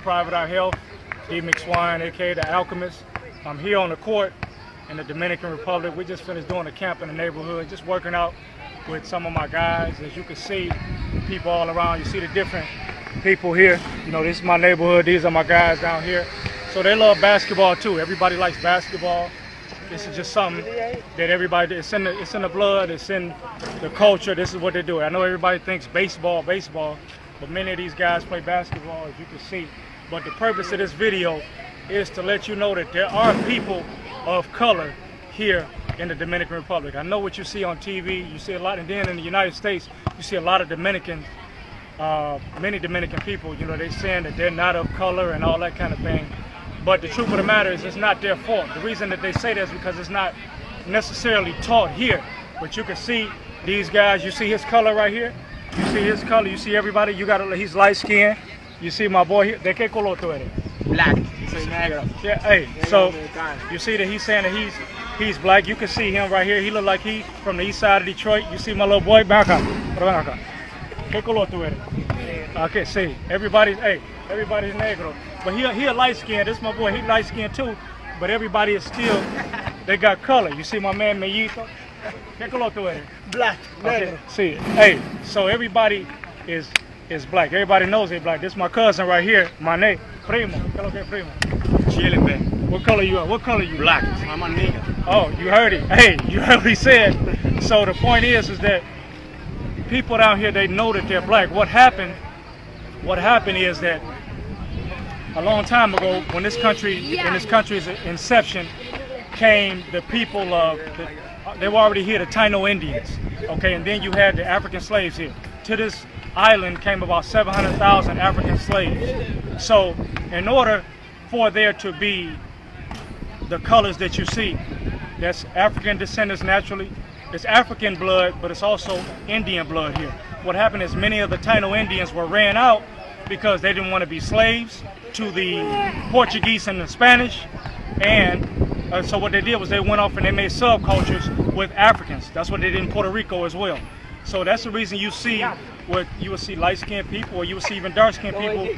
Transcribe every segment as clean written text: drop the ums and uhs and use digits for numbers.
Private Eye Health, D. McSwine, aka the Alchemist. I'm here on the court in the Dominican Republic. We just finished doing a camp in the neighborhood, just working out with some of my guys. As you can see, people all around. You see the different people here. You know, this is my neighborhood. These are my guys down here. So they love basketball too. Everybody likes basketball. This is just something that everybody, it's in the blood, it's in the culture. This is what they do. I know everybody thinks baseball, but many of these guys play basketball, as you can see. But the purpose of this video is to let you know that there are people of color here in the Dominican Republic. I know what you see on TV, you see a lot, and then in the United States, you see a lot of Dominicans, many Dominican people, you know, they're saying that they're not of color and all that kind of thing. But the truth of the matter is it's not their fault. The reason that they say that is because it's not necessarily taught here. But you can see these guys, you see his color right here? You see his color, you see everybody, he's light skinned. You see my boy here, ¿de qué color tú eres? Black. Soy negro. Yeah, hey, so you see that he's saying that he's black. You can see him right here. He look like he from the east side of Detroit. You see my little boy, ven acá. ¿Qué color tú eres? Okay, see, everybody's negro. But he a light skin. This is my boy, he light skin too. But everybody is still, they got color. You see my man Mellito? ¿Qué color tú eres? Black. Okay, see, hey, so everybody is black. Everybody knows they're black. This is my cousin right here, my name, Primo. ¿Qué lo que es Primo? Chilling, man. What color you are? What color you? Black. I'm a nigga. Oh, you heard it. Hey, you heard what he said. So the point is that people down here, they know that they're black. What happened is that a long time ago, when this country, in this country's inception, came the people of, they were already here, the Taino Indians, okay, and then you had the African slaves here. To this island came about 700,000 African slaves. So in order for there to be the colors that you see, that's African descendants naturally, it's African blood, but it's also Indian blood here. What happened is many of the Taino Indians were ran out because they didn't want to be slaves to the Portuguese and the Spanish, and so what they did was they went off and they made subcultures with Africans. That's what they did in Puerto Rico as well. So that's the reason you see what you will see light-skinned people, or you will see even dark-skinned people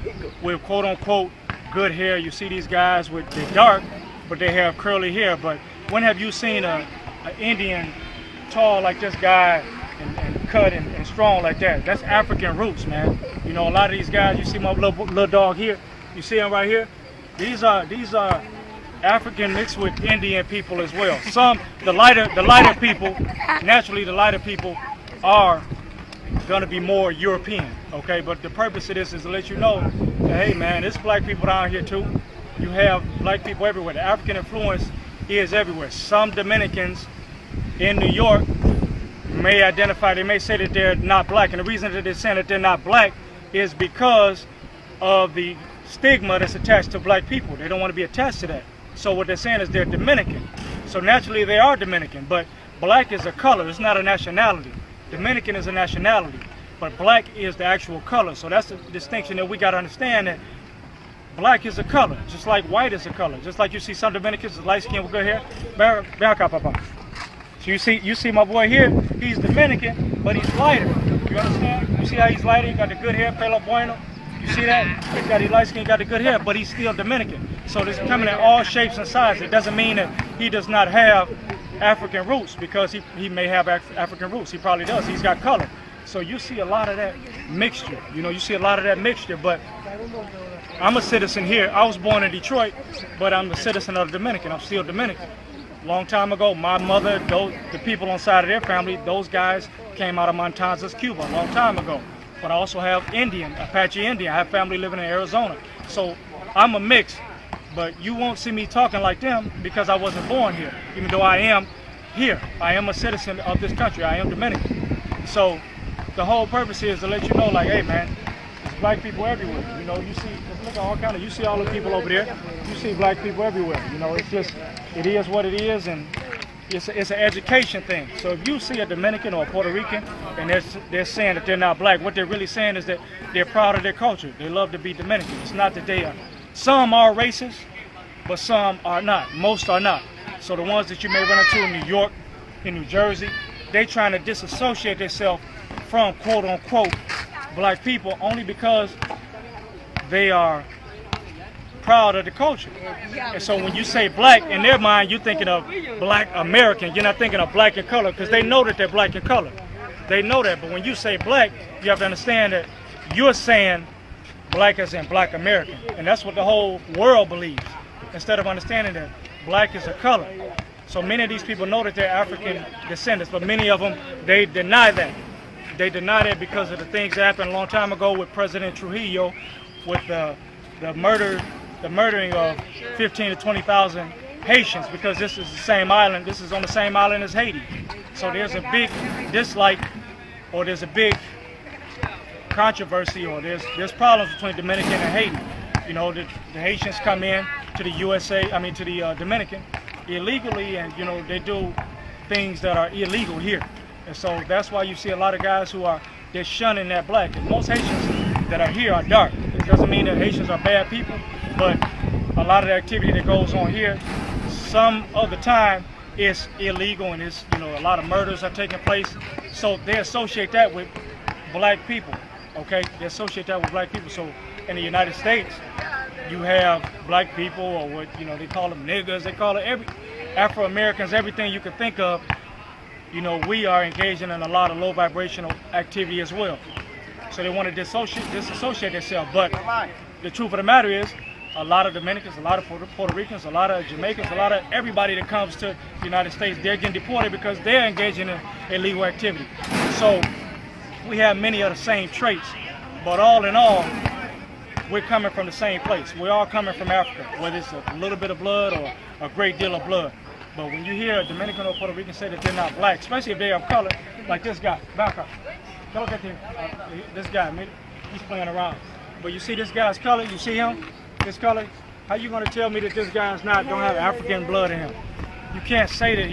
with quote-unquote good hair. You see these guys with they're dark, but they have curly hair. But when have you seen an Indian tall like this guy and cut and strong like that? That's African roots, man. You know, a lot of these guys, you see my little dog here, you see him right here? These are African mixed with Indian people as well. The lighter people, naturally the lighter people are gonna be more European, okay? But the purpose of this is to let you know that, hey man, there's black people down here too. You have black people everywhere. The African influence is everywhere. Some Dominicans in New York may identify, they may say that they're not black, and the reason that they're saying that they're not black is because of the stigma that's attached to black people. They don't want to be attached to that. So what they're saying is they're Dominican. So naturally they are Dominican, but black is a color, it's not a nationality. Dominican is a nationality, but black is the actual color. So that's the distinction that we got to understand, that black is a color, just like white is a color. Just like you see some Dominicans, light skin with good hair. So you see my boy here, he's Dominican, but he's lighter. You understand? You see how he's lighter? He got the good hair, pelo bueno. You see that? He's light skin, got the good hair, but he's still Dominican. So this coming in all shapes and sizes. It doesn't mean that he does not have African roots, because he may have African roots. He probably does. He's got color. So you see a lot of that mixture. You know, you see a lot of that mixture. But I'm a citizen here. I was born in Detroit, but I'm a citizen of the Dominican. I'm still Dominican. Long time ago, my mother, the people on the side of their family, those guys came out of Matanzas, Cuba, a long time ago. But I also have Indian, Apache Indian. I have family living in Arizona. So I'm a mix. But you won't see me talking like them because I wasn't born here, even though I am here. I am a citizen of this country. I am Dominican. So the whole purpose here is to let you know, like, hey man, there's black people everywhere. You know, you see, look at all kind of, you see all the people over there. You see black people everywhere. You know, it's just, it is what it is, and it's an education thing. So if you see a Dominican or a Puerto Rican and they're saying that they're not black, what they're really saying is that they're proud of their culture. They love to be Dominican. It's not that they are. Some are racist, but some are not. Most are not. So the ones that you may run into in New York, in New Jersey, they trying to disassociate themselves from quote unquote black people only because they are proud of the culture. And so when you say black, in their mind, you're thinking of black American. You're not thinking of black in color, because they know that they're black in color. They know that. But when you say black, you have to understand that you're saying black as in black American. And that's what the whole world believes, instead of understanding that black is a color. So many of these people know that they're African descendants, but many of them, they deny that. They deny that because of the things that happened a long time ago with President Trujillo, with the murdering of 15 to 20,000 Haitians, because this is the same island. This is on the same island as Haiti. So there's a big dislike, or there's a big controversy, or there's problems between Dominican and Haiti. You know, the Haitians come in to the to the Dominican illegally, and you know, they do things that are illegal here. And so that's why you see a lot of guys who they're shunning that black. And most Haitians that are here are dark. It doesn't mean that Haitians are bad people, but a lot of the activity that goes on here, some of the time, is illegal, and it's, you know, a lot of murders are taking place. So they associate that with black people. Okay, they associate that with black people. So in the United States, you have black people, or what, you know, they call them niggers. They call it Afro-Americans, everything you can think of. You know, we are engaging in a lot of low vibrational activity as well. So they want to disassociate themselves. But the truth of the matter is, a lot of Dominicans, a lot of Puerto Ricans, a lot of Jamaicans, a lot of everybody that comes to the United States, they're getting deported because they're engaging in illegal activity. So we have many of the same traits, but all in all, we're coming from the same place. We're all coming from Africa, whether it's a little bit of blood or a great deal of blood. But when you hear a Dominican or Puerto Rican say that they're not black, especially if they're of color, like this guy, back up. Look at him. This guy, he's playing around. But you see this guy's color, you see him, this color, how you gonna tell me that this guy's don't have African blood in him? You can't say that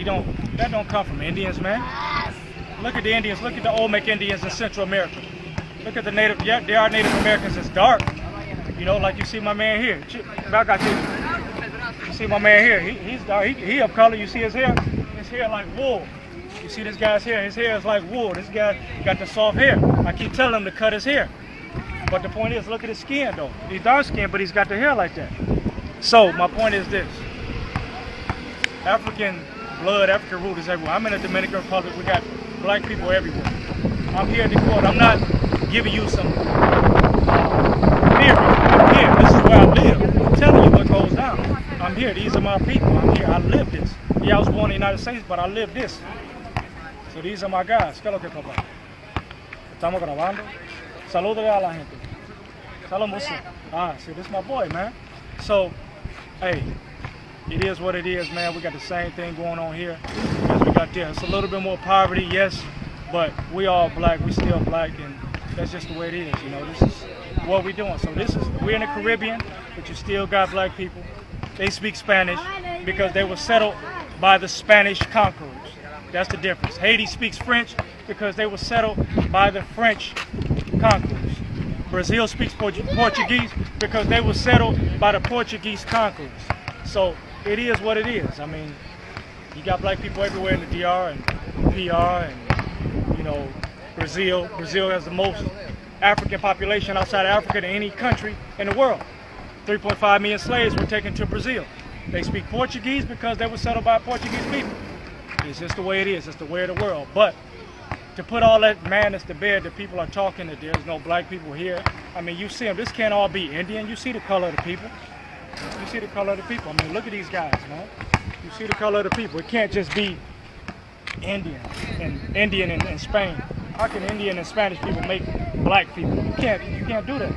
that don't come from Indians, man. Look at the Indians, look at the Olmec Indians in Central America. Look at the native, yeah, there are Native Americans that's dark. You know, like you see my man here. Back out here. You see my man here, he's dark, he of color. You see his hair like wool. You see this guy's hair, his hair is like wool. This guy got the soft hair. I keep telling him to cut his hair. But the point is, look at his skin though. He's dark skinned, but he's got the hair like that. So my point is this: African blood, African root is everywhere. I'm in the Dominican Republic, we got black people everywhere. I'm here at the court, I'm not giving you some theory. I'm here, this is where I live. I'm telling you what goes down. I'm here, these are my people, I'm here, I live this. Yeah, I was born in the United States, but I live this. So these are my guys. ¿Qué es lo que pasa? Estamos grabando. Salúdale a la gente. Saludos. See, this is my boy, man. So, hey, it is what it is, man. We got the same thing going on here as we got there. It's a little bit more poverty, yes, but we all black. We still black, and that's just the way it is. You know, this is what we're doing. So we're in the Caribbean, but you still got black people. They speak Spanish because they were settled by the Spanish conquerors. That's the difference. Haiti speaks French because they were settled by the French conquerors. Brazil speaks Portuguese because they were settled by the Portuguese conquerors. So it is what it is. I mean, you got black people everywhere in the DR and PR and, you know, Brazil. Brazil has the most African population outside of Africa than any country in the world. 3.5 million slaves were taken to Brazil. They speak Portuguese because they were settled by Portuguese people. It's just the way it is. It's the way of the world. But to put all that madness to bed that people are talking that there's no black people here, I mean, you see them. This can't all be Indian. You see the color of the people. You see the color of the people. I mean, look at these guys, man. You see the color of the people. It can't just be Indian and Spain. How can Indian and Spanish people make black people? You can't do that.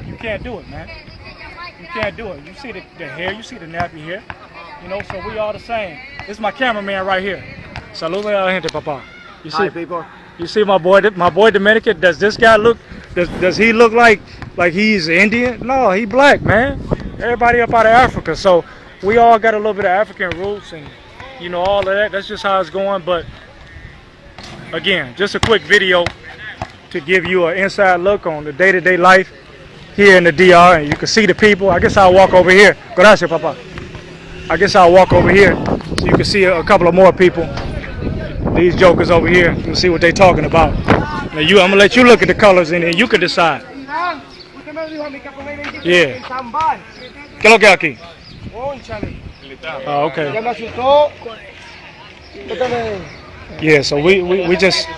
You can't do it, man. You can't do it. You see the hair. You see the nappy hair. You know, so we all the same. This is my cameraman right here. Saludos a la gente, papá. You see, Hi, people. You see my boy Dominican. Does this guy look? Does he look like he's Indian? No, he black, man. Everybody up out of Africa. So we all got a little bit of African roots, and you know, all of that. That's just how it's going. But again, just a quick video to give you an inside look on the day-to-day life here in the DR, and you can see the people. I guess I'll walk over here. Gracias, papá. I guess I'll walk over here so you can see a couple of more people. These jokers over here, you can see what they're talking about. Now I'm gonna let you look at the colors and then you can decide. Yeah. ¿Qué es lo que hay aquí? Oh, okay. Yeah, so we just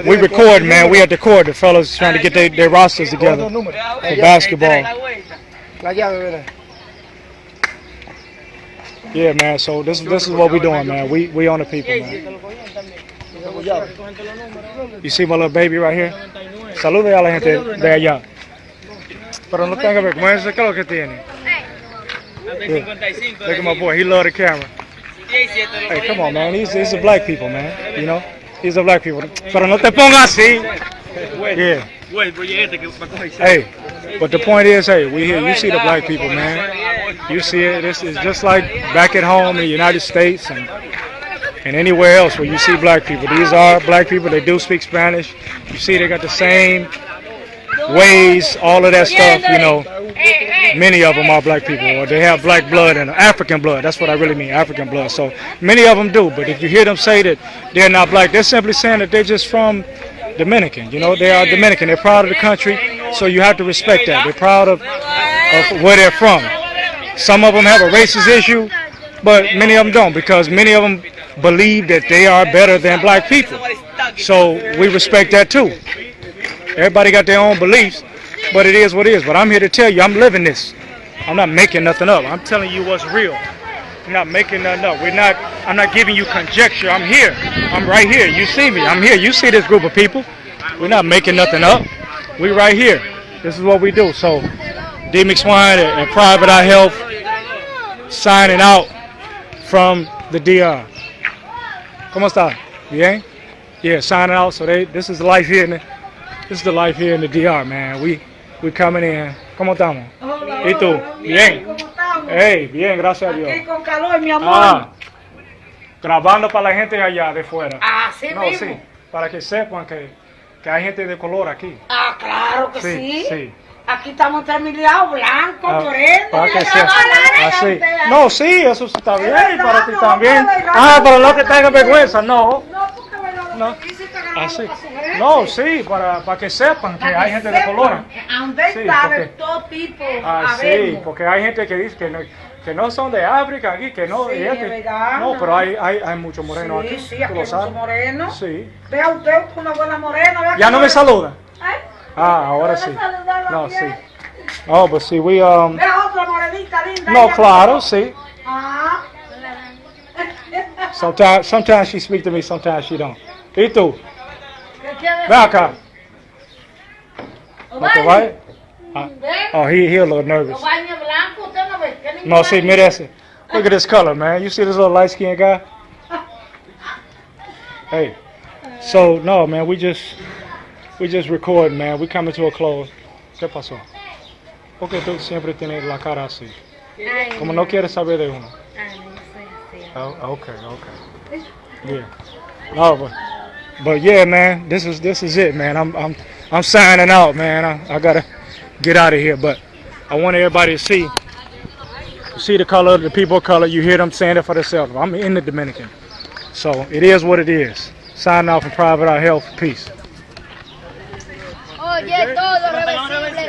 we record, man. We at the court. The fellas trying to get their rosters together for basketball. Yeah, man. So this is what we doing, man. We on the people, man. You see my little baby right here? Salude a la gente de allá. Pero no tenga vergüenza, ¿qué es lo que tiene? Yeah. Look at my boy. He love the camera. Hey, come on, man. These are black people, man. You know, these are black people. Pero no te pongas así. Yeah. Hey, but the point is, hey, we here. You see the black people, man. You see it. This is just like back at home in the United States and anywhere else where you see black people. These are black people. They do speak Spanish. You see, they got the same ways, all of that stuff. You know, many of them are black people, or they have black blood and African blood. That's what I really mean, African blood. So many of them do. But if you hear them say that they're not black, they're simply saying that they're just from Dominican. You know, they are Dominican. They're proud of the country, so you have to respect that. They're proud of where they're from. Some of them have a racist issue, but many of them don't, because many of them believe that they are better than black people. So we respect that too. Everybody got their own beliefs, but it is what it is. But I'm here to tell you, I'm living this. I'm not making nothing up. I'm telling you what's real. I'm not making nothing up. I'm not giving you conjecture. I'm here. I'm right here. You see me. I'm here. You see this group of people. We're not making nothing up. We right here. This is what we do. So, D. McSwine and Private Eye Health signing out from the DR. ¿Cómo está? Bien? Yeah, signing out. So this is the life here. This is the life here in the DR, man. We coming in. ¿Cómo estamos? ¿Y tú? Bien. Hey, bien, gracias a Dios. Aquí con calor, mi amor. Grabando para la gente allá de fuera. Así no, mismo. Sí, para que sepan que hay gente de color aquí. Claro que sí. Sí. Aquí estamos terminados, blanco, moreno. Para que sea así. No, sí, eso está bien, y para ti también. Para no que tengan vergüenza, no. No, así. No, sí, para que sepan que hay gente de color. ¿Dónde está de todo tipo? Sí, porque hay gente que dice que no son de África aquí, que no. Sí, no, pero hay muchos morenos aquí. Sí, aquí hay muchos morenos. Sí. Vea usted una buena morena. ¿Ya no me saluda? Ahora sí. No, sí. Oh, but see, we Vea otra morenita linda. No, claro, sí. Ah. Sometimes she speaks to me, sometimes she don't. ¿Y tú? Ven acá. Okay, right? Oh, he a little nervous. No, see, mire ese. Look at this color, man. You see this little light-skinned guy? Hey. So, no, man, we just recording, man. We coming to a close. ¿Qué pasó? ¿Por qué tú siempre tienes la cara así? Como no quieres saber de uno. Oh, okay. Yeah. No, but yeah, man, this is it, man. I'm signing out, man. I gotta get out of here, but I want everybody to see the color, the people of color. You hear them saying it for themselves. I'm in the Dominican, so it is what it is. Signing off from Private Eye Health. Peace.